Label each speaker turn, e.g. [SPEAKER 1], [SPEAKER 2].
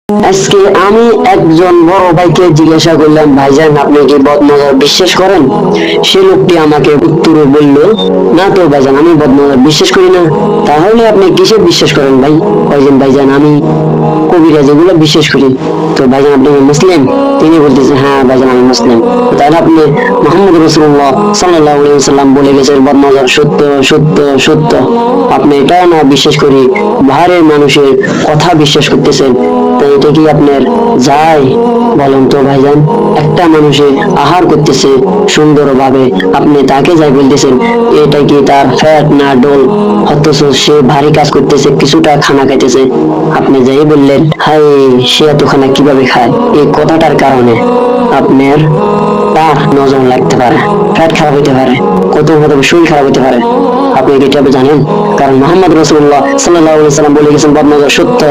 [SPEAKER 1] আজকে আমি একজন বড় ভাইকে জিজ্ঞাসা করলাম, ভাইজান আপনি কি বদনজর বিশ্বাস করেন? সে লোকটি আমাকে উত্তরে বলল, না তো ভাইজান, আমি বদনজর বিশ্বাস করি না। তাহলে আপনি কিসে বিশ্বাস করেন ভাই? ভাইজান ভাইজান আমি কবিরা যেগুলো বিশ্বাস করি। তো ভাইজান আপনি মুসলিম? তিনি বলতেছেন, হ্যাঁ ভাইজান আমি মুসলিম। তাহলে আপনি মুহাম্মদ রাসূলুল্লাহ সাল্লাল্লাহু আলাইহি ওয়াসাল্লাম বলে গেছেন বদনজর সত্য সত্য সত্য, আপনি এটা না বিশ্বাস করি বাইরের মানুষের কথা বিশ্বাস করতেছেন, তো এটা কি আপনার যায়? বলেন তো ভাইজান, একটা মানুষে আহার করতেছে সুন্দরভাবে, আপনি তাকে যাই বলতেছেন এটা কি তার ফ্যাট না ডোল, অথচ সে ভারী কাজ করতেছে, কিছুটা খানা খাইতেছে, আপনি যাই বললেন হাই সে এত খানা কিভাবে খায়, এই কথাটার কারণে আপনার তার নজর লাগতে পারে, ফ্যাট খারাপ হইতে পারে, কত শরীর খারাপ হইতে পারে। আপনি কি এটা জানেন? কারণ মোহাম্মদ রাসূলুল্লাহ সাল্লাল্লাহু আলাইহি ওয়াসাল্লাম বলে গেছেন বদনজর সত্য।